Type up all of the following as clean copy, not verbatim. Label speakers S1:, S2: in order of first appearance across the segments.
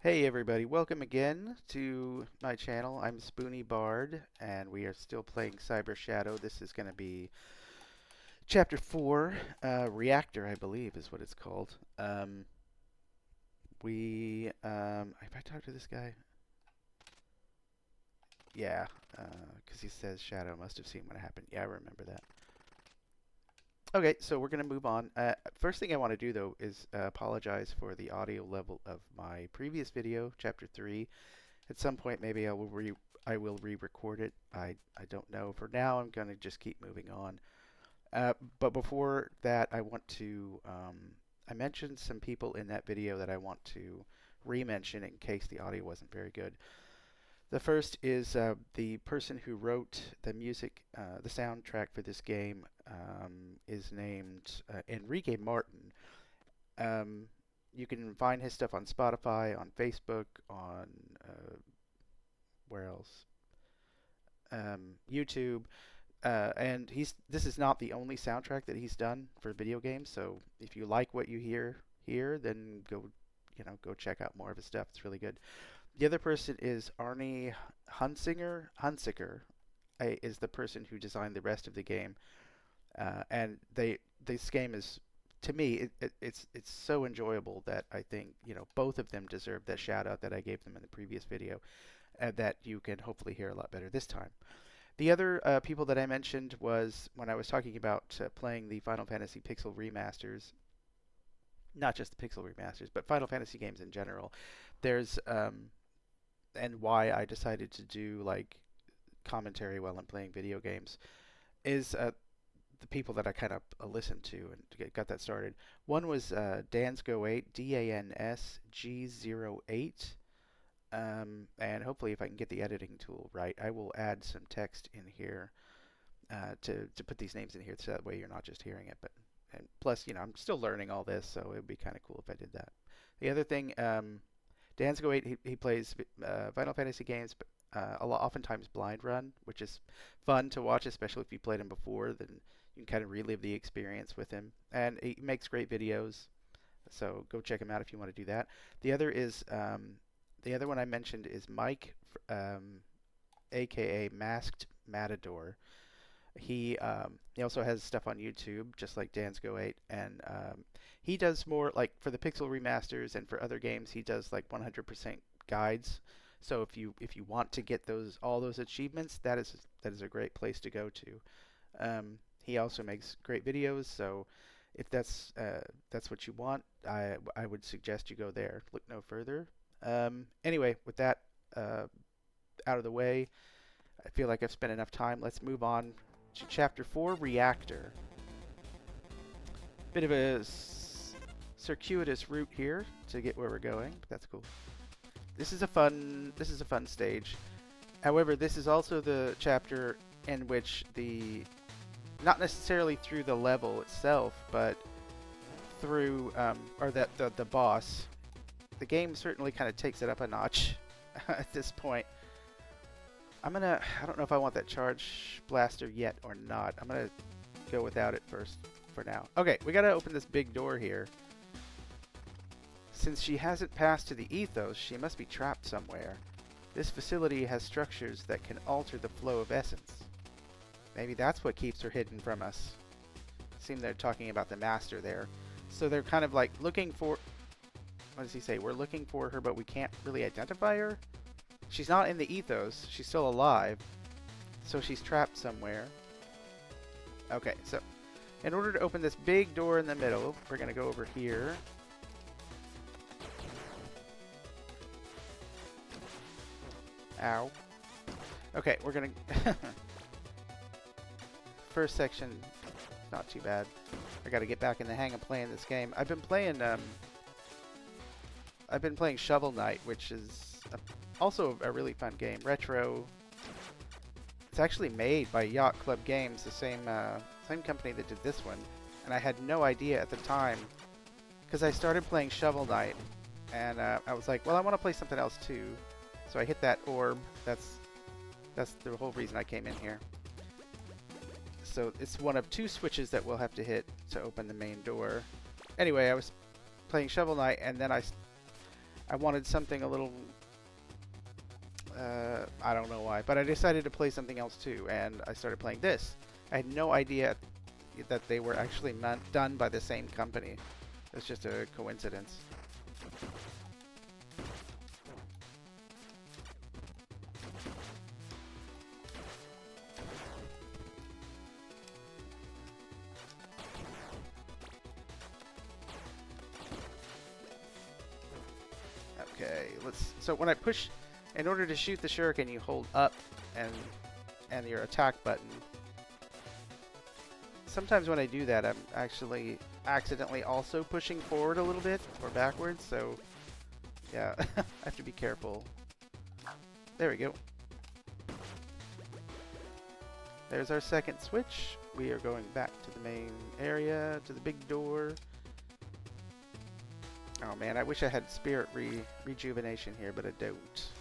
S1: Hey everybody, welcome again to my channel. I'm Spoony Bard, and we are still playing Cyber Shadow. This is going to be Chapter 4, Reactor, I believe is what it's called. If I talk to this guy? Yeah, because he says Shadow must have seen what happened. Yeah, I remember that. Okay, so we're going to move on. First thing I want to do, though, is apologize for the audio level of my previous video, Chapter 3. At some point, maybe I will re-record it. I don't know. For now, I'm gonna just keep moving on. But before that, I mentioned some people in that video that I want to re-mention in case the audio wasn't very good. The first is the person who wrote the music, the soundtrack for this game, is named Enrique Martin. Um, you can find his stuff on Spotify, on Facebook, on where else? YouTube, and he's this is not the only soundtrack that he's done for video games. So if you like what you hear here, then go check out more of his stuff. It's really good. The other person is Arnie Hunsinger. Hunsiker is the person who designed the rest of the game, and this game is, to me, it's so enjoyable that I think both of them deserve that shout out that I gave them in the previous video, that you can hopefully hear a lot better this time. The other people that I mentioned was when I was talking about playing the Final Fantasy Pixel remasters, not just the Pixel remasters, but Final Fantasy games in general. There's and why I decided to do like commentary while I'm playing video games is the people that I kind of listened to and got that started. One was Dansgo8, DANSG08. And hopefully, if I can get the editing tool right, I will add some text in here to put these names in here, so that way you're not just hearing it. But and plus, I'm still learning all this, so it would be kind of cool if I did that. The other thing, Dansgo8, he plays Final Fantasy games, but oftentimes blind run, which is fun to watch, especially if you played him before. Then you can kind of relive the experience with him, and he makes great videos. So go check him out if you want to do that. The other is the other one I mentioned is Mike, aka Masked Matador. He also has stuff on YouTube, just like Dansgo8, and he does more like for the Pixel remasters and for other games. He does like 100% guides. So if you want to get all those achievements, that is a great place to go to. He also makes great videos, so if that's what you want, I would suggest you go there. Look no further. Anyway, with that out of the way, I feel like I've spent enough time. Let's move on to Chapter 4, Reactor. Bit of a circuitous route here to get where we're going, but that's cool. This is a fun stage. However, this is also the chapter in which not necessarily through the level itself, but through or that the boss. The game certainly kind of takes it up a notch at this point. I don't know if I want that charge blaster yet or not. I'm gonna go without it first for now. Okay, we gotta open this big door here. Since she hasn't passed to the ethos, she must be trapped somewhere. This facility has structures that can alter the flow of essence. Maybe that's what keeps her hidden from us. Seem they're talking about the master there. So they're kind of like looking for... What does he say? We're looking for her, but we can't really identify her? She's not in the ethos. She's still alive. So she's trapped somewhere. Okay, so in order to open this big door in the middle, we're going to go over here. Ow. Okay, we're going to... First section, not too bad. I got to get back in the hang of playing this game. I've been playing Shovel Knight, which is also a really fun game. Retro. It's actually made by Yacht Club Games, the same company that did this one. And I had no idea at the time, because I started playing Shovel Knight, and I was like, well, I want to play something else too. So I hit that orb. That's the whole reason I came in here. So it's one of two switches that we'll have to hit to open the main door. Anyway, I was playing Shovel Knight, and then I wanted something a little, I don't know why, but I decided to play something else too, and I started playing this. I had no idea that they were actually done by the same company. It's just a coincidence. Okay, so when I push, in order to shoot the shuriken, you hold up and your attack button. Sometimes when I do that, I'm actually accidentally also pushing forward a little bit or backwards, so yeah, I have to be careful. There we go. There's our second switch. We are going back to the main area, to the big door. Oh man, I wish I had spirit rejuvenation here, but I don't.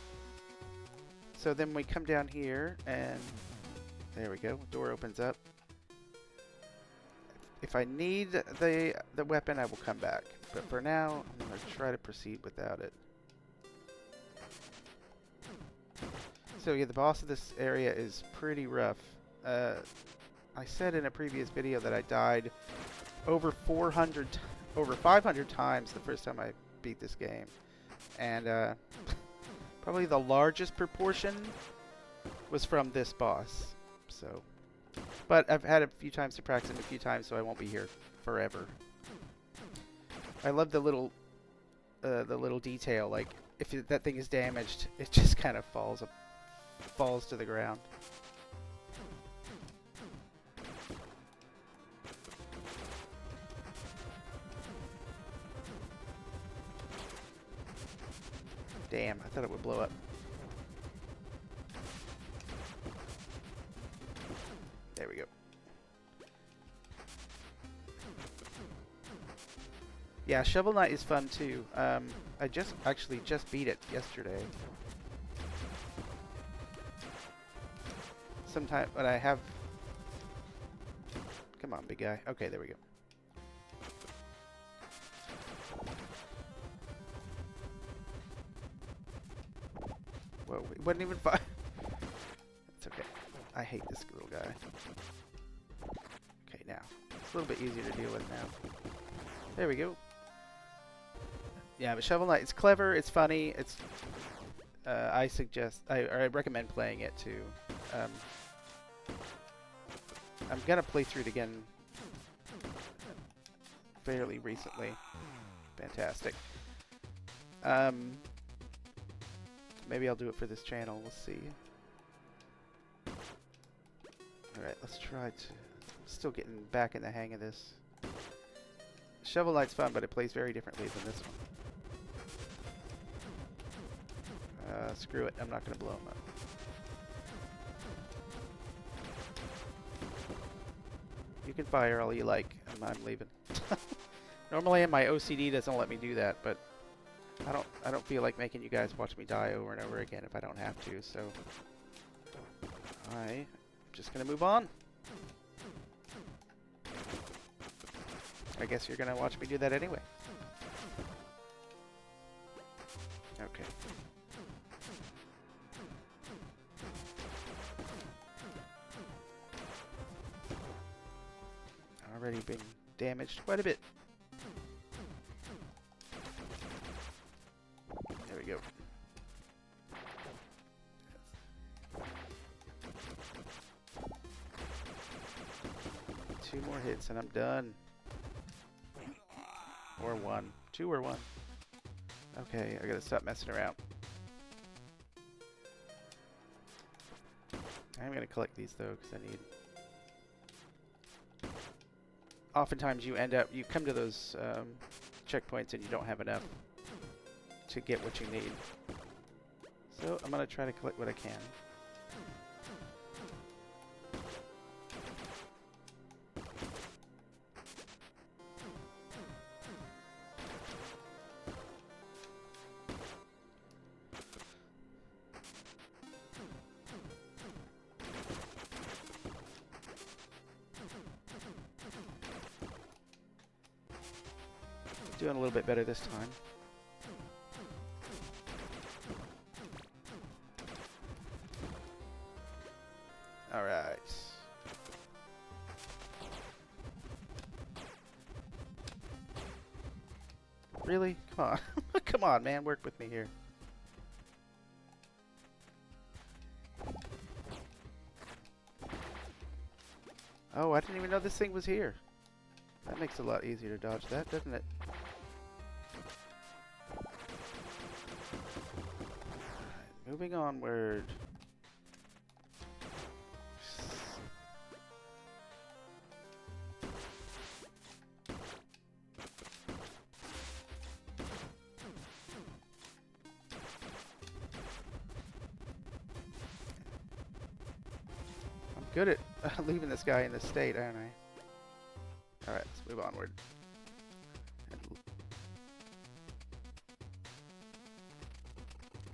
S1: So then we come down here, and there we go. Door opens up. If I need the weapon, I will come back. But for now, I'm going to try to proceed without it. So yeah, the boss of this area is pretty rough. I said in a previous video that I died over 500 times the first time I beat this game. And probably the largest proportion was from this boss. So, but I've had a few times to practice him a few times, so I won't be here forever. I love the little detail. Like if that thing is damaged, it just kind of falls to the ground. Damn, I thought it would blow up. There we go. Yeah, Shovel Knight is fun too. I actually just beat it yesterday. Sometime, but I have... Come on, big guy. Okay, there we go. Whoa, it wasn't even fire. It's okay. I hate this little guy. Okay, now. It's a little bit easier to deal with now. There we go. Yeah, but Shovel Knight, it's clever, it's funny, it's... I recommend playing it too. I'm gonna play through it again fairly recently. Fantastic. Maybe I'll do it for this channel. We'll see. Alright, let's try to... I'm still getting back in the hang of this. Shovel Knight's fun, but it plays very differently than this one. Screw it. I'm not going to blow him up. You can fire all you like. I'm leaving. Normally my OCD doesn't let me do that, but I don't feel like making you guys watch me die over and over again if I don't have to, so I'm just gonna move on. I guess you're gonna watch me do that anyway. Okay. Already been damaged quite a bit. There we go. Two more hits and I'm done. Or one. 2 or 1. Okay, I gotta stop messing around. I'm gonna collect these though, because I need... Oftentimes you come to those checkpoints and you don't have enough to get what you need. So I'm gonna try to collect what I can. Doing a little bit better this time. Alright. Really? Come on. Come on, man. Work with me here. Oh, I didn't even know this thing was here. That makes it a lot easier to dodge that, doesn't it? Moving onward. I'm good at leaving this guy in this state, aren't I? Alright, let's move onward.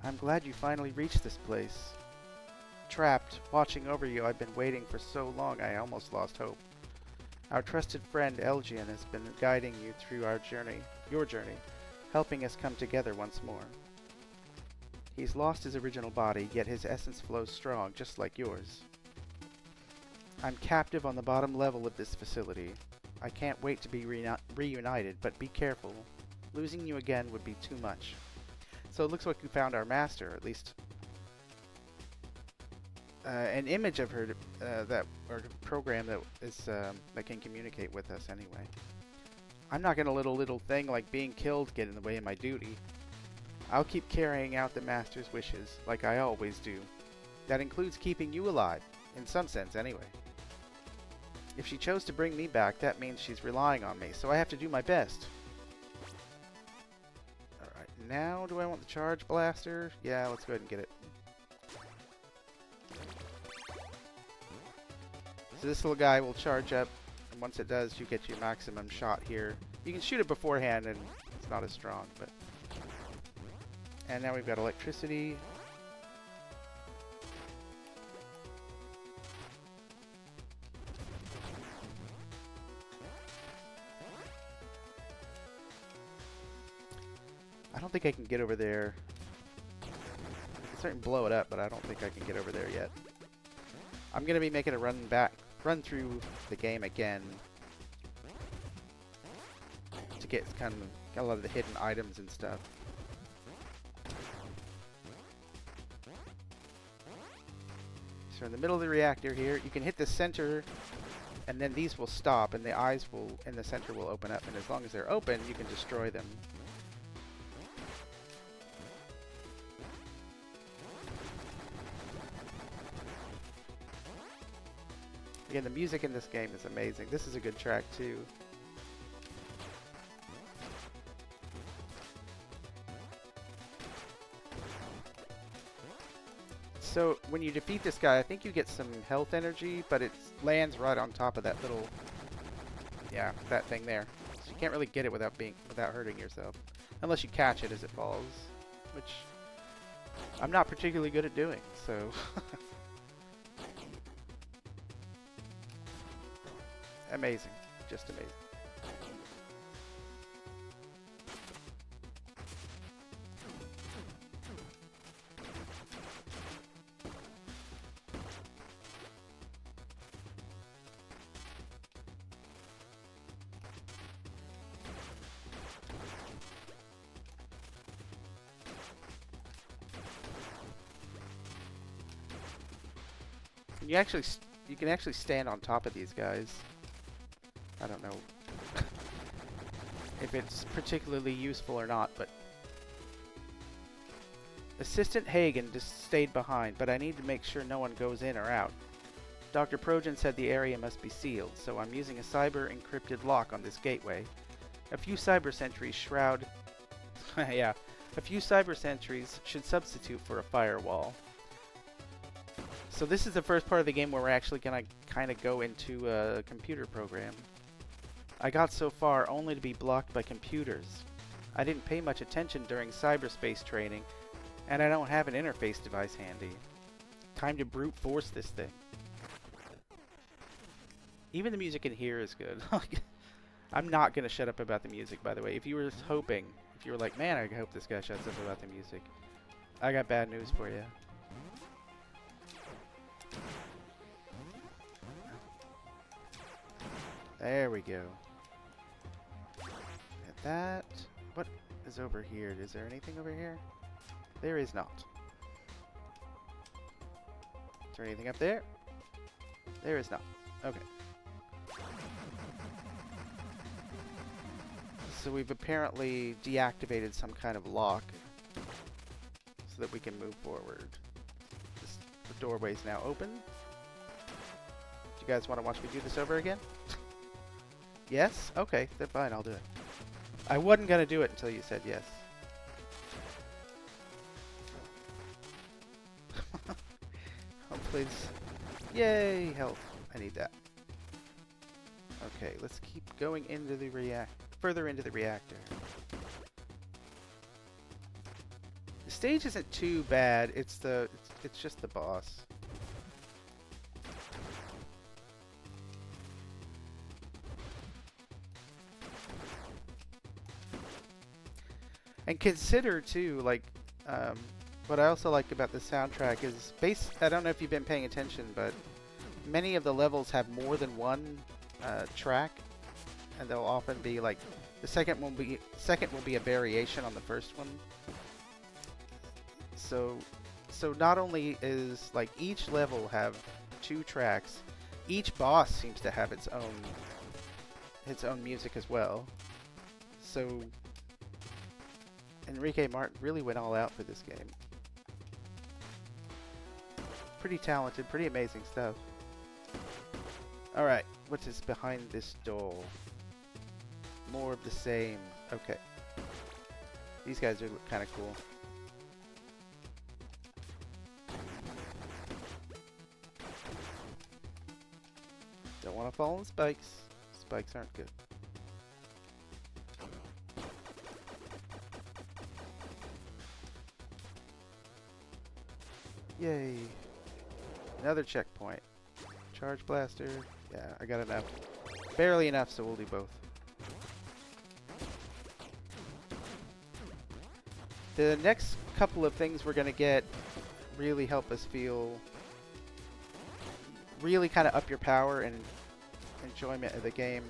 S1: I'm glad you finally reached this place. Trapped, watching over you, I've been waiting for so long I almost lost hope. Our trusted friend Elgian has been guiding you through our journey, your journey, helping us come together once more. He's lost his original body, yet his essence flows strong, just like yours. I'm captive on the bottom level of this facility. I can't wait to be reunited, but be careful. Losing you again would be too much. So it looks like we found our master, at least an image of her or program that is that can communicate with us anyway. I'm not gonna let a little thing like being killed get in the way of my duty. I'll keep carrying out the master's wishes, like I always do. That includes keeping you alive, in some sense anyway. If she chose to bring me back, that means she's relying on me, so I have to do my best. Now, do I want the charge blaster? Yeah, let's go ahead and get it. So this little guy will charge up, and once it does, you get your maximum shot here. You can shoot it beforehand, and it's not as strong, but... And now we've got electricity. I don't think I can get over there. I can certainly blow it up, but I don't think I can get over there yet. I'm going to be making a run through the game again to get kind of a lot of the hidden items and stuff. So in the middle of the reactor here, you can hit the center, and then these will stop, and the eyes will in the center will open up, and as long as they're open, you can destroy them. Again, the music in this game is amazing. This is a good track too. So when you defeat this guy, I think you get some health energy, but it lands right on top of that little, yeah, that thing there. So you can't really get it without hurting yourself, unless you catch it as it falls, which I'm not particularly good at doing. So. Amazing. Just amazing. You can actually stand on top of these guys. I don't know if it's particularly useful or not, but Assistant Hagen just stayed behind, but I need to make sure no one goes in or out. Dr. Projan said the area must be sealed, so I'm using a cyber encrypted lock on this gateway. A few cyber sentries yeah, a few cyber sentries should substitute for a firewall. So this is the first part of the game where we're actually gonna kind of go into a computer program. I got so far only to be blocked by computers. I didn't pay much attention during cyberspace training, and I don't have an interface device handy. Time to brute force this thing. Even the music in here is good. I'm not going to shut up about the music, by the way. If you were hoping, if you were like, man, I hope this guy shuts up about the music, I got bad news for you. There we go. At that. What is over here? Is there anything over here? There is not. Is there anything up there? There is not. Okay. So we've apparently deactivated some kind of lock so that we can move forward. The doorway's now open. Do you guys want to watch me do this over again? Yes? Okay, then fine, I'll do it. I wasn't going to do it until you said yes. Hopefully this... Yay, health. I need that. Okay, let's keep going into the further into the reactor. The stage isn't too bad. It's just the boss. And consider too, like, what I also like about the soundtrack is I don't know if you've been paying attention, but many of the levels have more than one track, and they'll often be like the second will be a variation on the first one. So not only is like each level have 2 tracks, each boss seems to have its own music as well. So Enrique Martin really went all out for this game. Pretty talented, pretty amazing stuff. Alright, what is behind this door? More of the same. Okay. These guys are kind of cool. Don't want to fall on spikes. Spikes aren't good. Yay. Another checkpoint. Charge blaster. Yeah, I got enough. Barely enough, so we'll do both. The next couple of things we're going to get really help us feel... really kind of up your power and enjoyment of the game.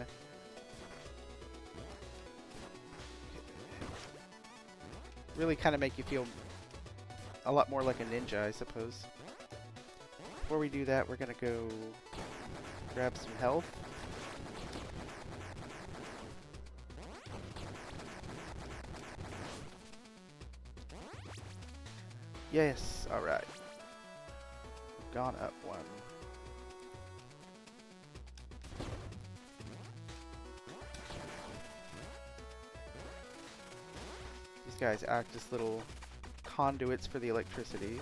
S1: Really kind of make you feel a lot more like a ninja, I suppose. Before we do that, we're going to go grab some health. Yes, alright. Gone up one. These guys act as little conduits for the electricity.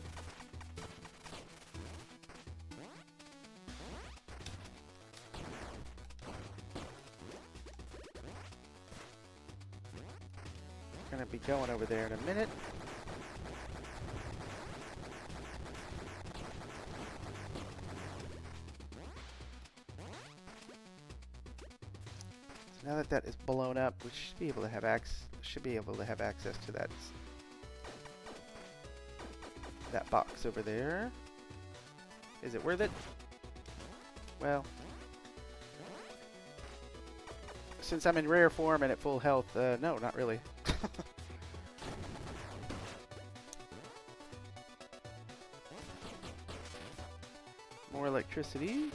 S1: Gonna be going over there in a minute. So now that that is blown up, we should be able to have access to that box over there. Is it worth it? Well, since I'm in rare form and at full health, no, not really. More electricity.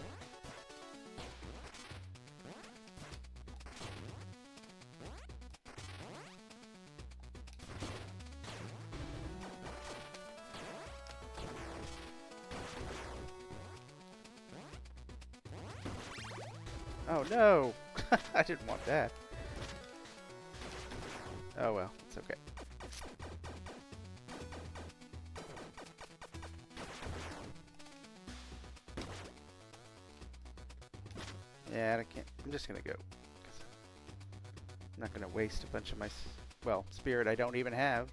S1: Oh no! I didn't want that. Oh well, it's okay. Yeah, I can't. I'm just gonna go. I'm not gonna waste a bunch of my, well, spirit I don't even have.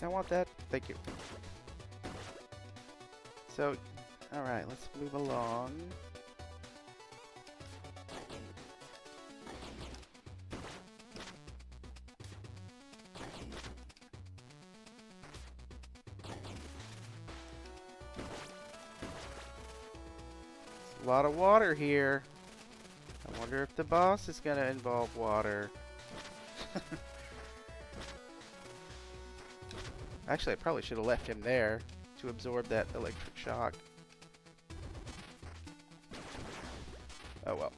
S1: I want that. Thank you. So, alright, let's move along. A lot of water here. I wonder if the boss is going to involve water. Actually, I probably should have left him there to absorb that electric shock. Oh well.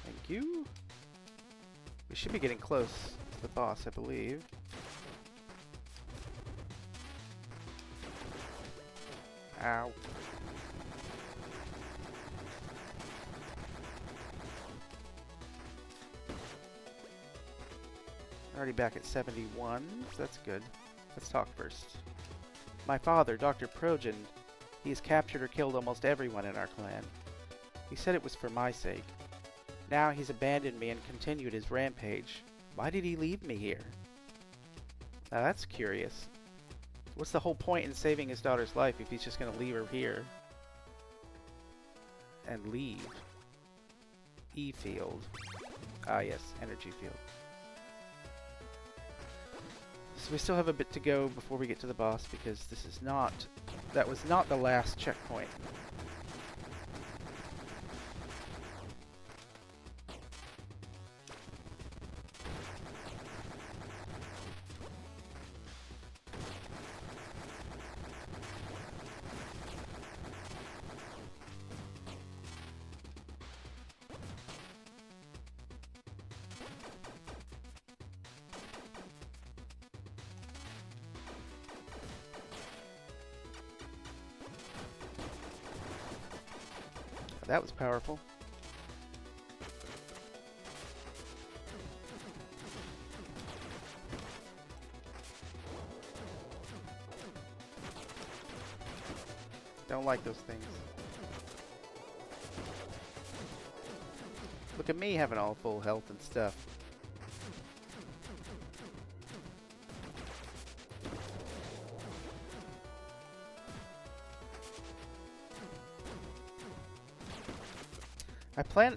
S1: Thank you. We should be getting close to the boss, I believe. Ow. Already back at 71, so that's good. Let's talk first. My father, Dr. Progen, he has captured or killed almost everyone in our clan. He said it was for my sake. Now he's abandoned me and continued his rampage. Why did he leave me here? Now that's curious. What's the whole point in saving his daughter's life if he's just going to leave her here? And leave. E-field. Ah yes, energy field. So we still have a bit to go before we get to the boss because this is not... That was not the last checkpoint. That was powerful. Don't like those things. Look at me having all full health and stuff.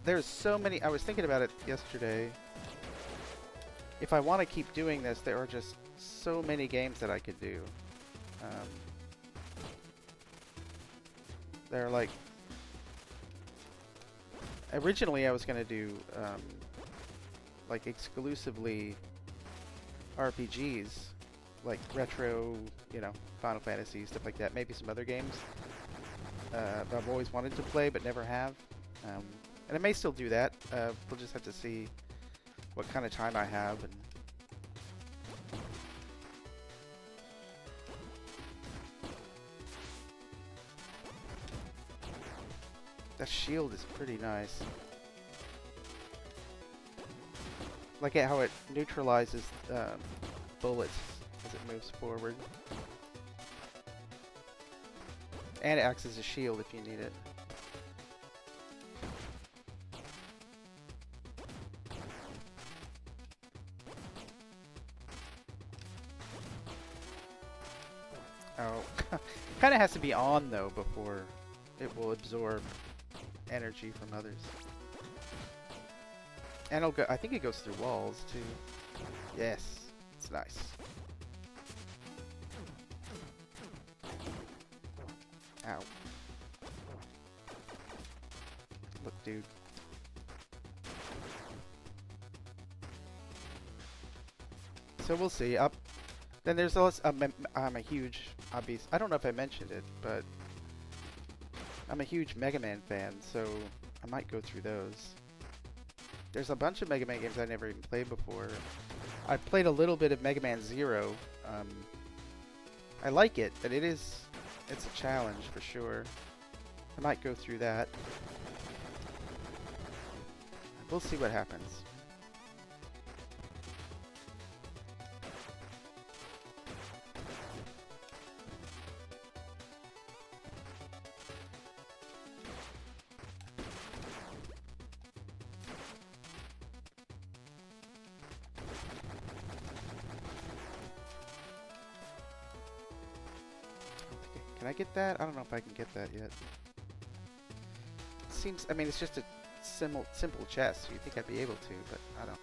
S1: There's so many, I was thinking about it yesterday. If I want to keep doing this, there are just so many games that I could do. They're like, originally I was going to do, like exclusively RPGs, like retro, you know, Final Fantasy, stuff like that. Maybe some other games that I've always wanted to play but never have. And I may still do that. We'll just have to see what kind of time I have. And that shield is pretty nice. Like how it neutralizes bullets as it moves forward. And it acts as a shield if you need it. Oh, kind of has to be on though before it will absorb energy from others. And it'll go, I think it goes through walls too. Yes, it's nice. Ow. Look, dude. So we'll see. Then there's also I'm a huge I don't know if I mentioned it, but I'm a huge Mega Man fan, so I might go through those. There's a bunch of Mega Man games I never even played before. I played a little bit of Mega Man Zero. I like it, but it's a challenge for sure. I might go through that. We'll see what happens. Can I get that? I don't know if I can get that yet. Seems, I mean, it's just a simple chest. You think I'd be able to, but I don't.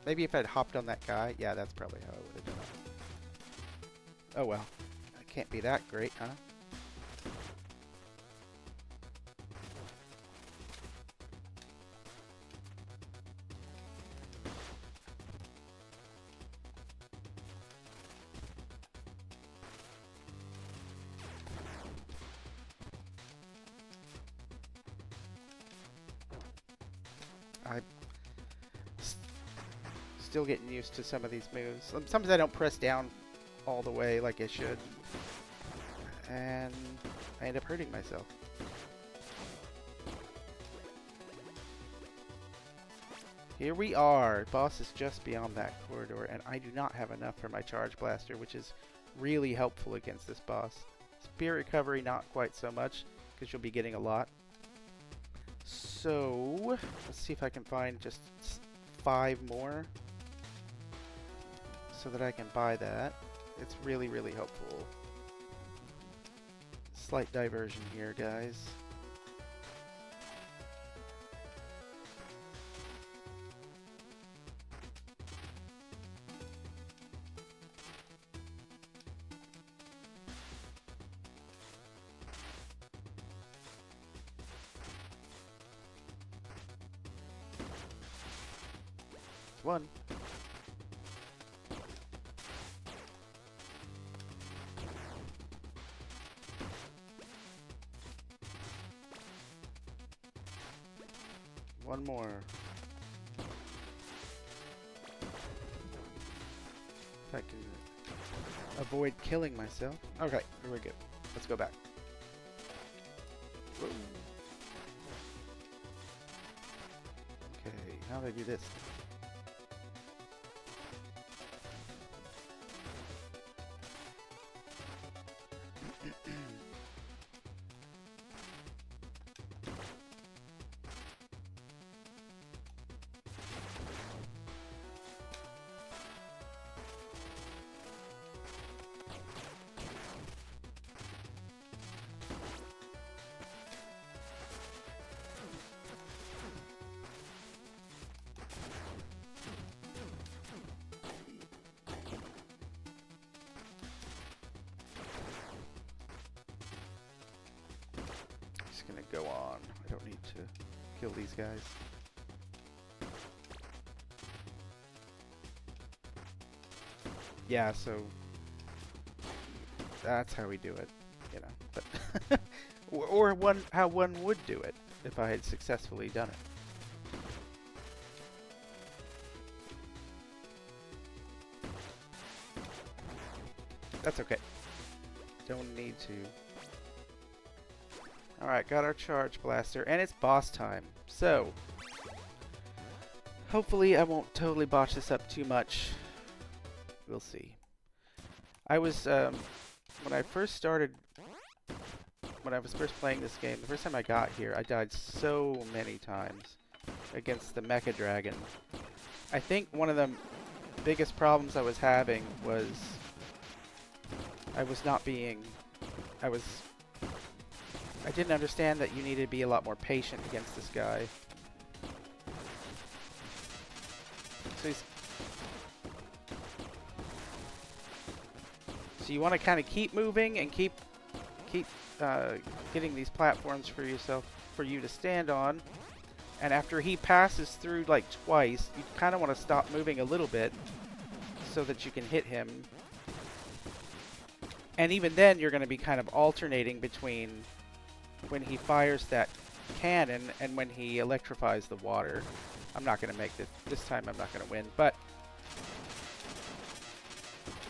S1: Maybe if I'd hopped on that guy. Yeah, that's probably how I would have done it. Oh well. It can't be that great, huh? I'm still getting used to some of these moves. Sometimes I don't press down all the way like I should. And I end up hurting myself. Here we are. Boss is just beyond that corridor, and I do not have enough for my charge blaster, which is really helpful against this boss. Spirit recovery, not quite so much, because you'll be getting a lot. So, let's see if I can find just 5 more so that I can buy that. It's really, really helpful. Slight diversion here, guys. One. One more. If I can avoid killing myself. Okay, we're good. Let's go back. Whoa. Okay, how do I do this? Gonna go on. I don't need to kill these guys. Yeah, so that's how we do it, you know. But or how one would do it if I had successfully done it. That's okay. Don't need to. Alright, got our charge blaster, and it's boss time. So, hopefully I won't totally botch this up too much. We'll see. I was, when I was first playing this game, the first time I got here, I died so many times against the Mecha Dragon. I think one of the biggest problems I was having was I didn't understand that you needed to be a lot more patient against this guy. So you want to kind of keep moving and keep getting these platforms for you to stand on. And after he passes through like twice, you kind of want to stop moving a little bit so that you can hit him. And even then, you're going to be kind of alternating between when he fires that cannon and when he electrifies the water. I'm not going to make this time I'm not going to win, but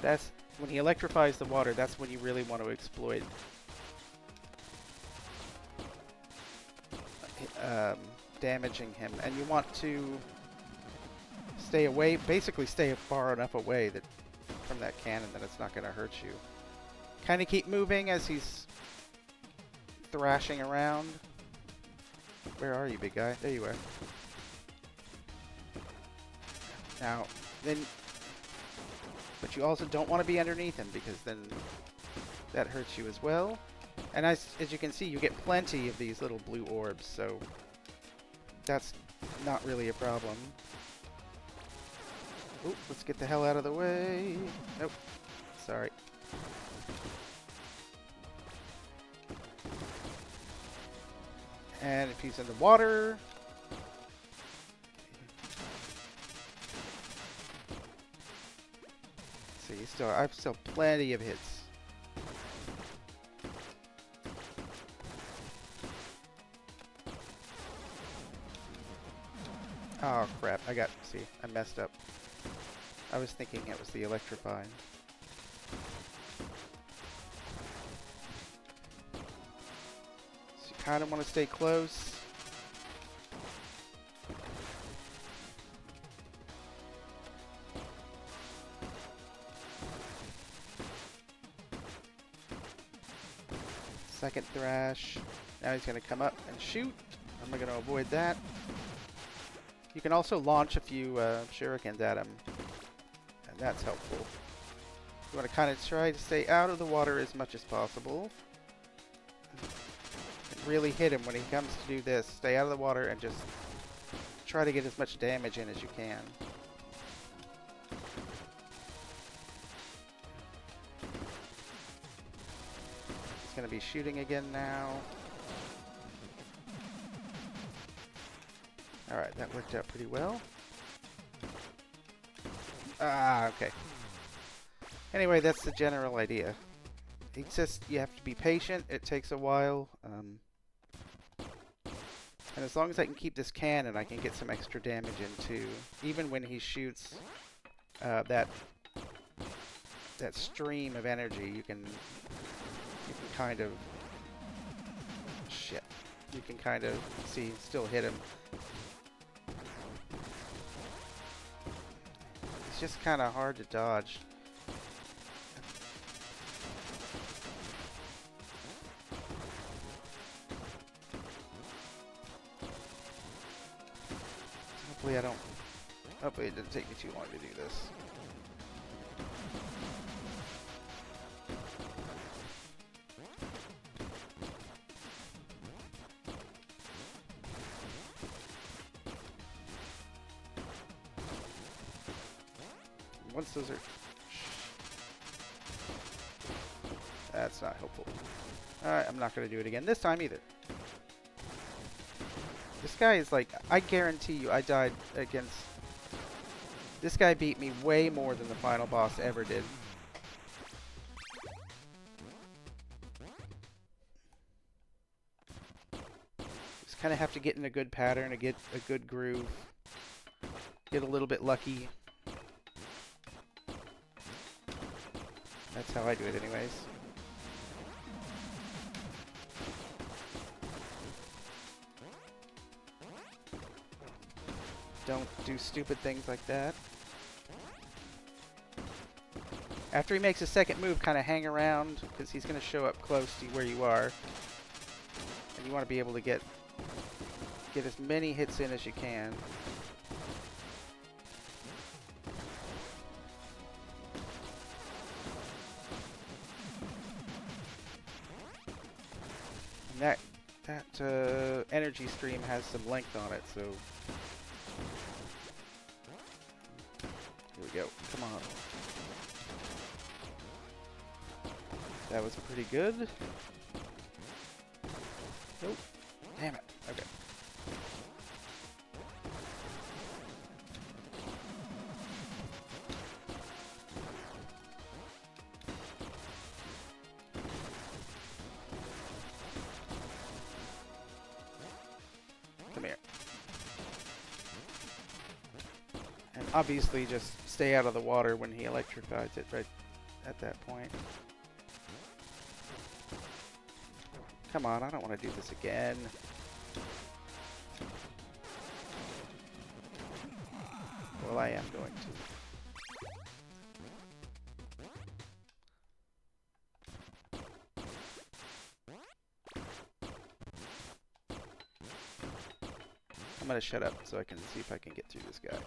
S1: that's when he electrifies the water, that's when you really want to exploit damaging him, and you want to stay away, basically stay far enough away from that cannon that it's not going to hurt you. Kind of keep moving as he's thrashing around. Where are you, big guy? There you are. Now, then, but you also don't want to be underneath him because then that hurts you as well. And as you can see, you get plenty of these little blue orbs, so that's not really a problem. Oop, let's get the hell out of the way. Nope. Sorry. And if he's in the water... See, I've still plenty of hits. Oh crap, see, I messed up. I was thinking it was the Electrifying. So you kind of want to stay close. Second thrash. Now he's going to come up and shoot. I'm going to avoid that. You can also launch a few shurikens at him, and that's helpful. You want to kind of try to stay out of the water as much as possible. And really hit him when he comes to do this. Stay out of the water and just try to get as much damage in as you can. He's going to be shooting again now. Alright, that worked out pretty well. Ah, okay. Anyway, that's the general idea. It's just, you have to be patient. It takes a while. And as long as I can keep this cannon, I can get some extra damage in too. Even when he shoots that stream of energy, you can kind of... Shit. You can kind of, see, still hit him. It's just kind of hard to dodge. Hopefully it didn't take me too long to do this. Once those are... That's not helpful. Alright, I'm not going to do it again this time either. This guy is like... I guarantee you I died against... This guy beat me way more than the final boss ever did. Just kind of have to get in a good pattern, to get a good groove. Get a little bit lucky. That's how I do it anyways. Don't do stupid things like that. After he makes a second move, kind of hang around, because he's going to show up close to where you are. And you want to be able to get as many hits in as you can. And that energy stream has some length on it, so... Here we go. Come on. That was pretty good. Nope. Damn it. Okay. Come here. And obviously just stay out of the water when he electrifies it right at that point. Come on, I don't want to do this again. Well, I am going to. I'm going to shut up so I can see if I can get through this guy.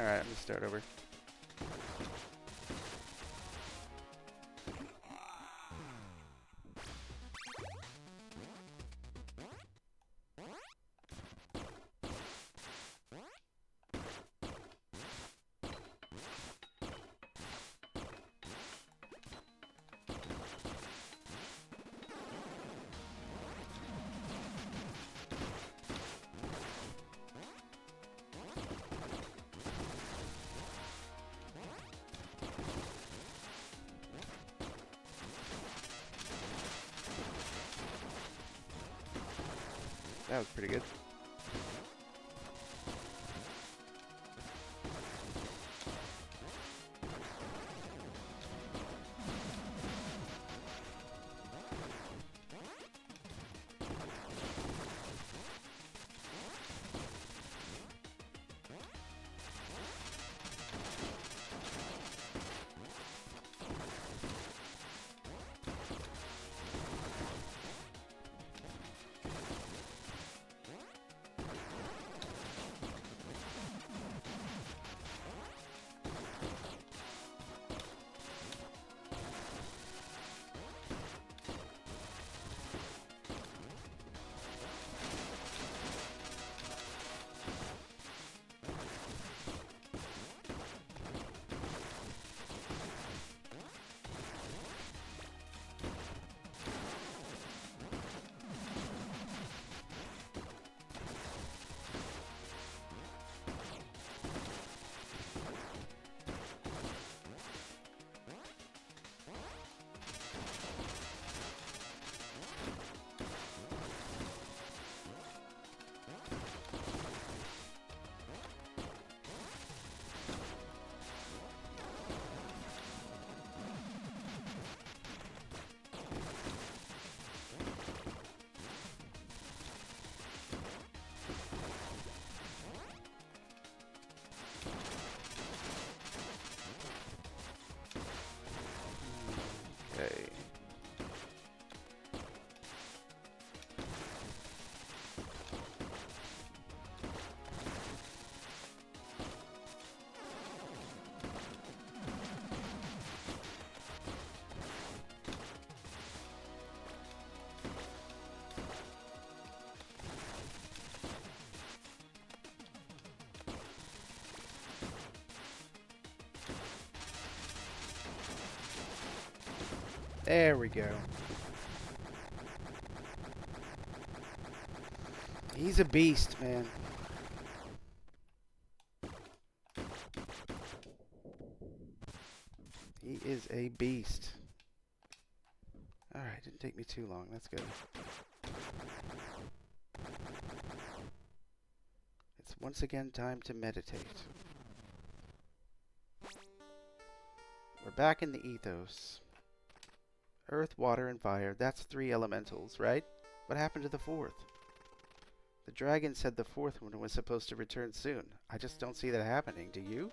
S1: Alright, I'm gonna start over. That was pretty good. Okay. There we go. He's a beast, man. He is a beast. Alright, didn't take me too long. That's good. It's once again time to meditate. We're back in the ethos. Earth, water, and fire. That's 3 elementals, right? What happened to the 4th? The dragon said the 4th one was supposed to return soon. I just don't see that happening, do you?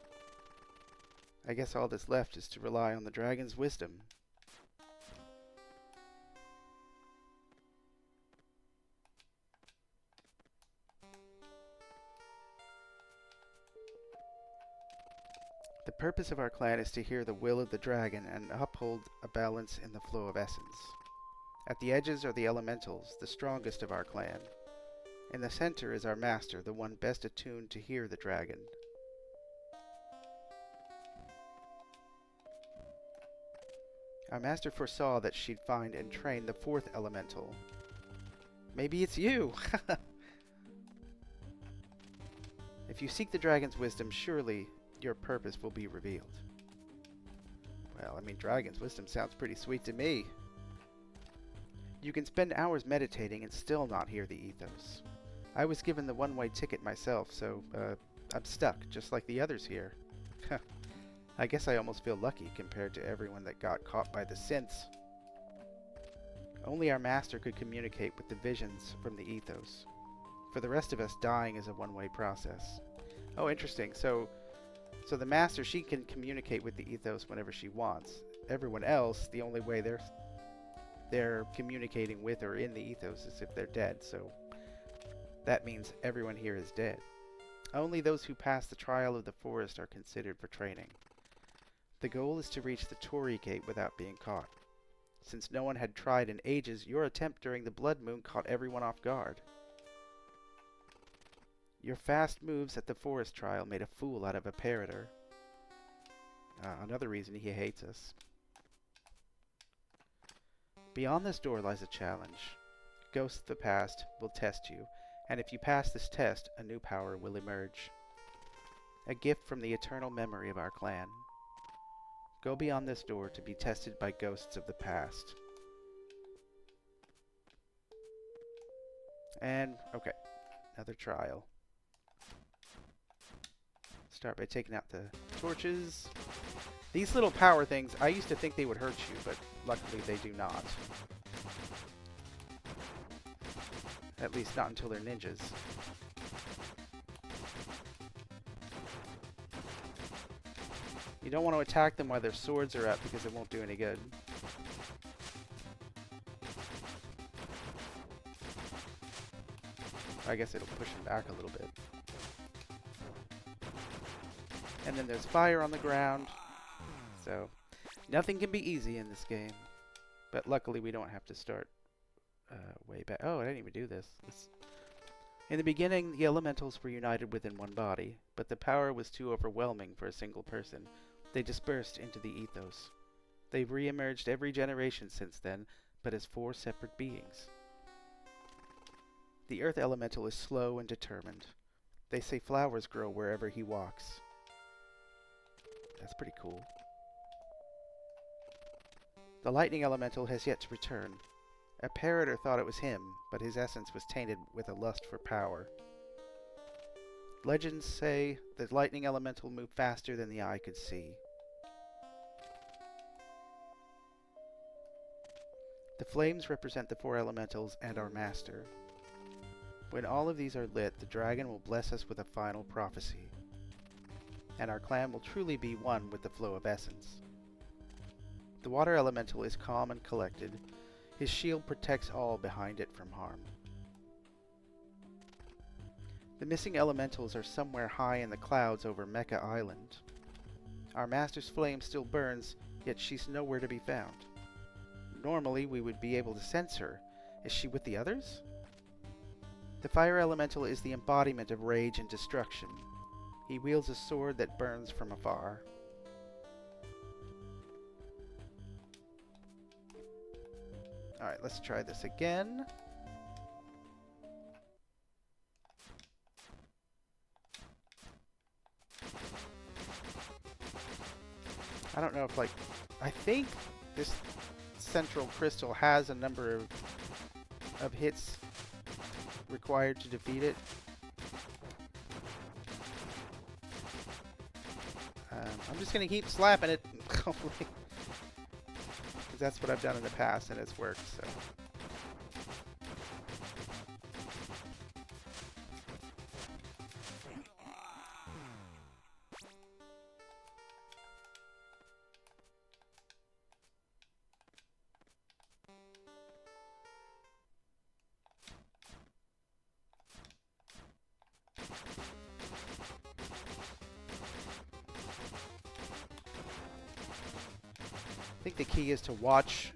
S1: I guess all that's left is to rely on the dragon's wisdom. The purpose of our clan is to hear the will of the dragon and uphold a balance in the flow of essence. At the edges are the elementals, the strongest of our clan. In the center is our master, the one best attuned to hear the dragon. Our master foresaw that she'd find and train the 4th elemental. Maybe it's you! If you seek the dragon's wisdom, surely your purpose will be revealed. Well, I mean, dragon's wisdom sounds pretty sweet to me. You can spend hours meditating and still not hear the ethos. I was given the one-way ticket myself, so, I'm stuck, just like the others here. I guess I almost feel lucky compared to everyone that got caught by the synths. Only our master could communicate with the visions from the ethos. For the rest of us, dying is a one-way process. Oh, interesting. So the master, she can communicate with the ethos whenever she wants. Everyone else, the only way they're communicating with or in the ethos is if they're dead, so that means everyone here is dead. Only those who pass the trial of the forest are considered for training. The goal is to reach the Torii Gate without being caught. Since no one had tried in ages, your attempt during the Blood Moon caught everyone off guard. Your fast moves at the forest trial made a fool out of Imperator. Another reason he hates us. Beyond this door lies a challenge. Ghosts of the past will test you, and if you pass this test, a new power will emerge. A gift from the eternal memory of our clan. Go beyond this door to be tested by ghosts of the past. And, okay, another trial. Start by taking out the torches. These little power things, I used to think they would hurt you, but luckily they do not. At least not until they're ninjas. You don't want to attack them while their swords are up because it won't do any good. I guess it'll push them back a little bit. And then there's fire on the ground. So, nothing can be easy in this game. But luckily we don't have to start way back. Oh, I didn't even do this. In the beginning, the elementals were united within one body, but the power was too overwhelming for a single person. They dispersed into the ethos. They've re-emerged every generation since then, but as 4 separate beings. The earth elemental is slow and determined. They say flowers grow wherever he walks. That's pretty cool. The lightning elemental has yet to return. Imperator thought it was him, but his essence was tainted with a lust for power. Legends say the lightning elemental moved faster than the eye could see. The flames represent the 4 elementals and our master. When all of these are lit, the dragon will bless us with a final prophecy, and our clan will truly be one with the flow of essence. The water elemental is calm and collected. His shield protects all behind it from harm. The missing elementals are somewhere high in the clouds over Mecha Island. Our master's flame still burns, yet she's nowhere to be found. Normally, we would be able to sense her. Is she with the others? The fire elemental is the embodiment of rage and destruction. He wields a sword that burns from afar. Alright, let's try this again. I don't know if, like, I think this central crystal has a number of hits required to defeat it. I'm just going to keep slapping it, hopefully. Because that's what I've done in the past, and it's worked, so. I think the key is to watch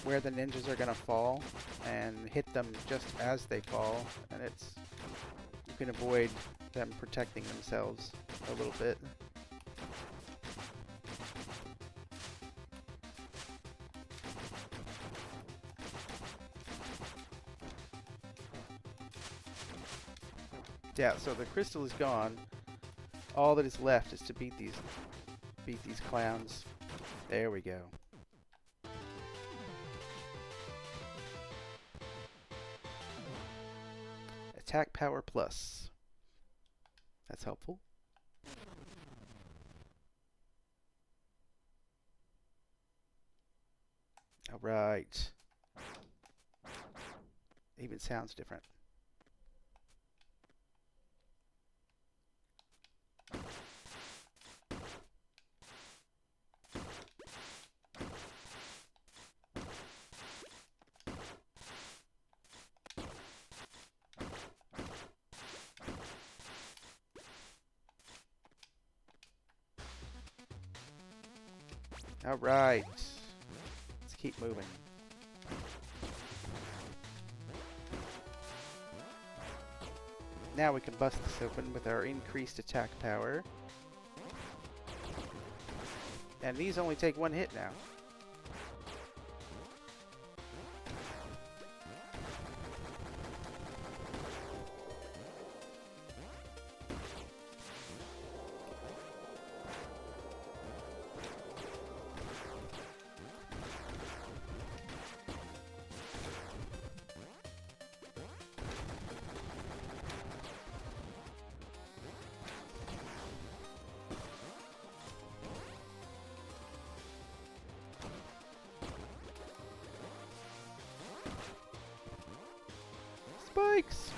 S1: where the ninjas are going to fall and hit them just as they fall, and you can avoid them protecting themselves a little bit. Yeah, so the crystal is gone. All that is left is to beat these clowns. There we go. Attack power plus. That's helpful. All right. Even sounds different. Alright. Let's keep moving. Now we can bust this open with our increased attack power. And these only take one hit now. Spikes!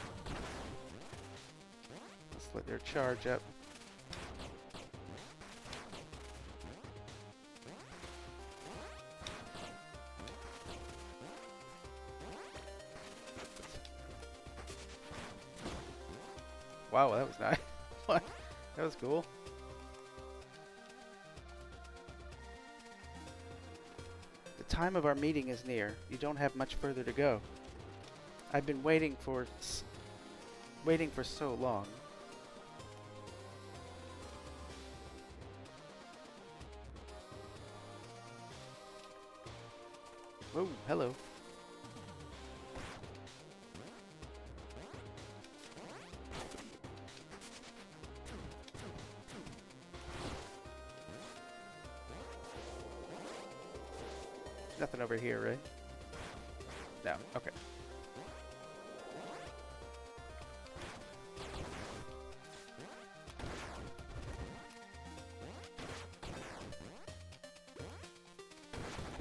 S1: Let's let their charge up. Wow, that was nice. What? That was cool. The time of our meeting is near. You don't have much further to go. I've been waiting for so long. Oh, hello. Nothing over here, right? No, okay.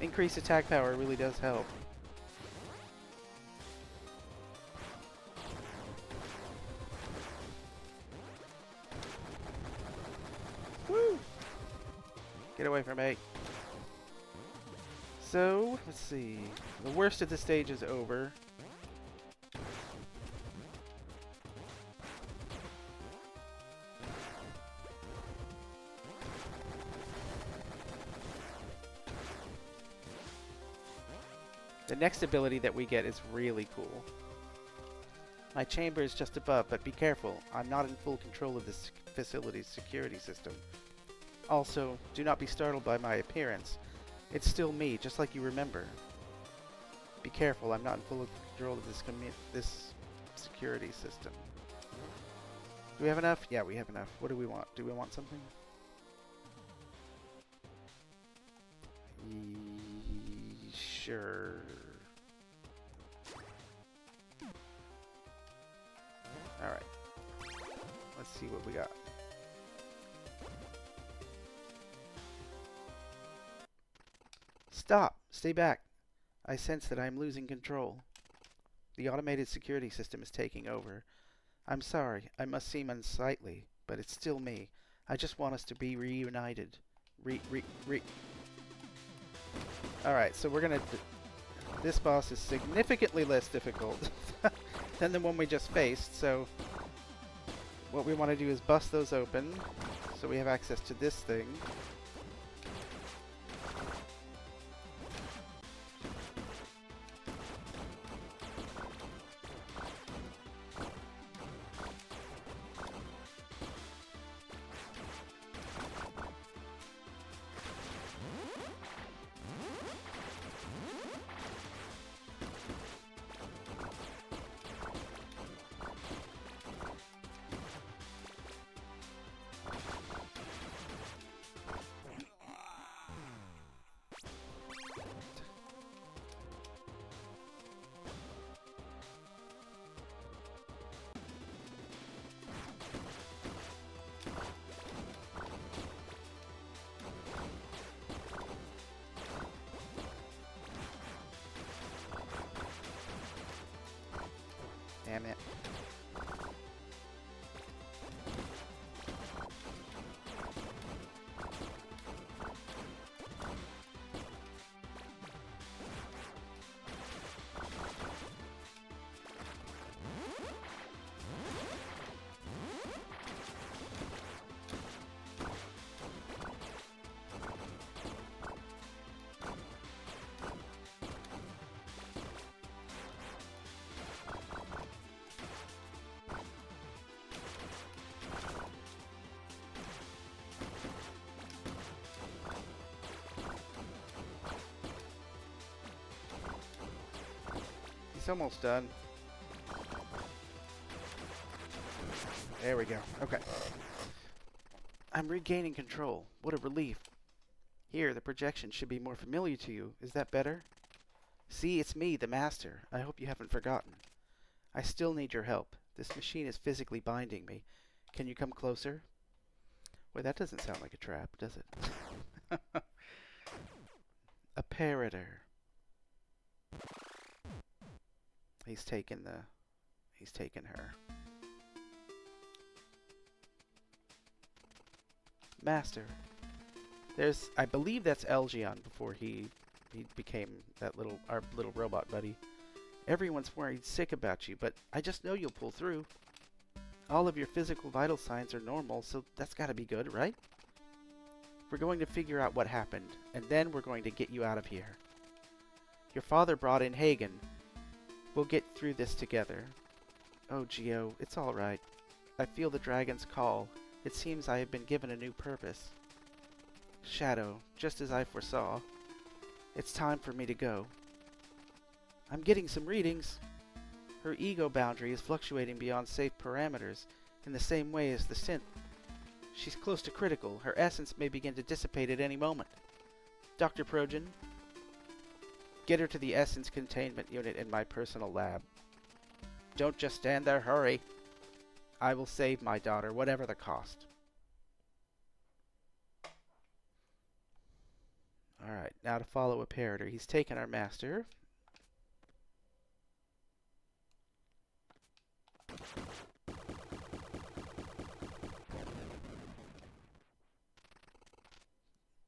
S1: Increased attack power really does help. Woo! Get away from me. So, let's see. The worst of the stage is over. The next ability that we get is really cool. My chamber is just above, but be careful. I'm not in full control of this facility's security system. Also, do not be startled by my appearance. It's still me, just like you remember. Be careful, I'm not in full control of this security system. Do we have enough? Yeah, we have enough. What do we want? Do we want something? Sure. Alright. Let's see what we got. Stop! Stay back! I sense that I am losing control. The automated security system is taking over. I'm sorry, I must seem unsightly, but it's still me. I just want us to be reunited. Alright, so we're gonna... This boss is significantly less difficult than the one we just faced, so... What we want to do is bust those open, so we have access to this thing. He's almost done. There we go. Okay. I'm regaining control. What a relief. Here, the projection should be more familiar to you. Is that better? See, it's me, the Master. I hope you haven't forgotten. I still need your help. This machine is physically binding me. Can you come closer? Well, that doesn't sound like a trap, does it? Apparitor. He's taken her. Master. I believe that's Elgion before he became our little robot buddy. Everyone's worried sick about you, but I just know you'll pull through. All of your physical vital signs are normal, so that's gotta be good, right? We're going to figure out what happened, and then we're going to get you out of here. Your father brought in Hagen. We'll get through this together. Oh, Geo, it's all right. I feel the dragon's call. It seems I have been given a new purpose. Shadow, just as I foresaw. It's time for me to go. I'm getting some readings. Her ego boundary is fluctuating beyond safe parameters in the same way as the synth. She's close to critical. Her essence may begin to dissipate at any moment. Dr. Progen, get her to the essence containment unit in my personal lab. Don't just stand there, hurry. I will save my daughter, whatever the cost. Alright, now to follow Apparitor. He's taken our master.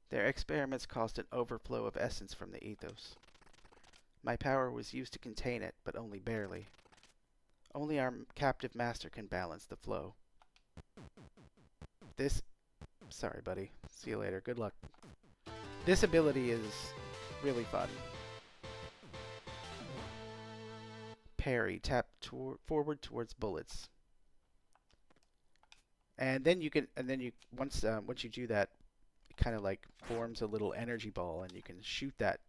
S1: Their experiments caused an overflow of essence from the ethos. My power was used to contain it, but only barely. Only our captive master can balance the flow. Sorry, buddy. See you later. Good luck. This ability is really fun. Parry. Tap forward towards bullets. And then once you do that, it kind of like forms a little energy ball, and you can shoot that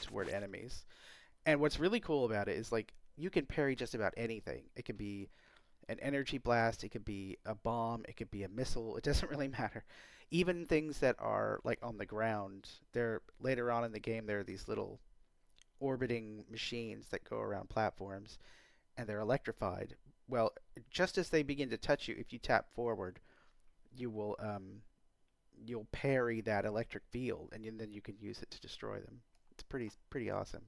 S1: toward enemies. And what's really cool about it is like you can parry just about anything. It can be an energy blast, it could be a bomb, it could be a missile. It doesn't really matter. Even things that are like on the ground, later on in the game there are these little orbiting machines that go around platforms, and they're electrified. Well, just as they begin to touch you, if you tap forward, you'll parry that electric field, and then you can use it to destroy them. It's pretty awesome.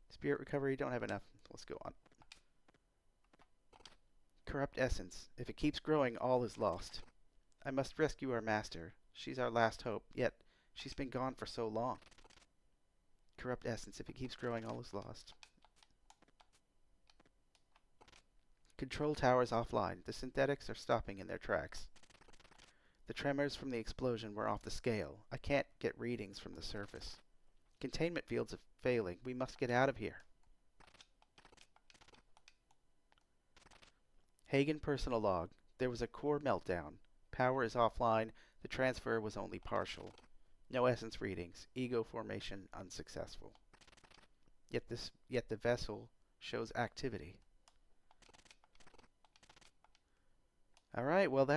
S1: Spirit recovery, don't have enough. Let's go on. Corrupt essence. If it keeps growing, all is lost. I must rescue our master. She's our last hope, yet she's been gone for so long. Corrupt essence. If it keeps growing, all is lost. Control towers offline. The synthetics are stopping in their tracks. The tremors from the explosion were off the scale. I can't get readings from the surface. Containment fields are failing. We must get out of here. Hagen personal log. There was a core meltdown. Power is offline. The transfer was only partial. No essence readings. Ego formation unsuccessful. Yet the vessel shows activity. Alright, well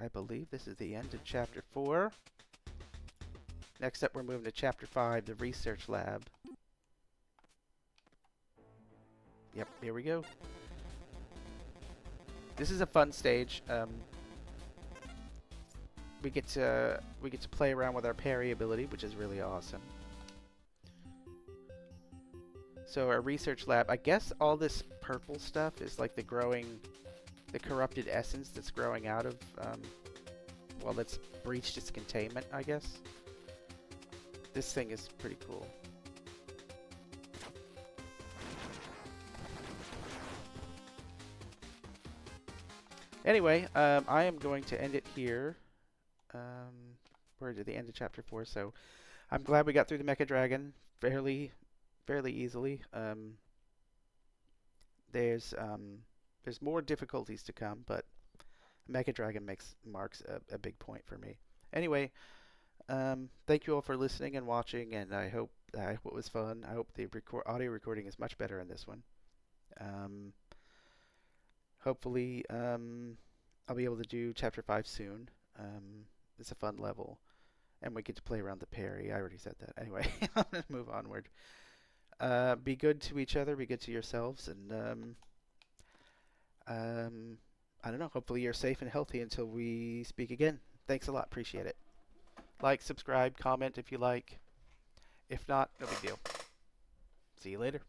S1: I believe this is the end of Chapter 4. Next up, we're moving to Chapter 5, the Research Lab. Yep, here we go. This is a fun stage. We get to play around with our parry ability, which is really awesome. So our research lab, I guess all this purple stuff is like the corrupted essence that's growing out of, that's breached its containment, I guess. This thing is pretty cool. Anyway, I am going to end it here. We're at the end of Chapter 4, so I'm glad we got through the Mecha Dragon fairly easily. There's more difficulties to come, but Mecha Dragon marks a big point for me. Anyway, thank you all for listening and watching, and I hope I hope it was fun. I hope the audio recording is much better in this one. Um, Hopefully, I'll be able to do Chapter 5 soon. It's a fun level, and we get to play around the Perry. I already said that. Anyway, I'm going to move onward. Be good to each other, be good to yourselves, and um, I don't know. Hopefully, you're safe and healthy until we speak again. Thanks a lot. Appreciate it. Like, subscribe, comment if you like. If not, no big deal. See you later.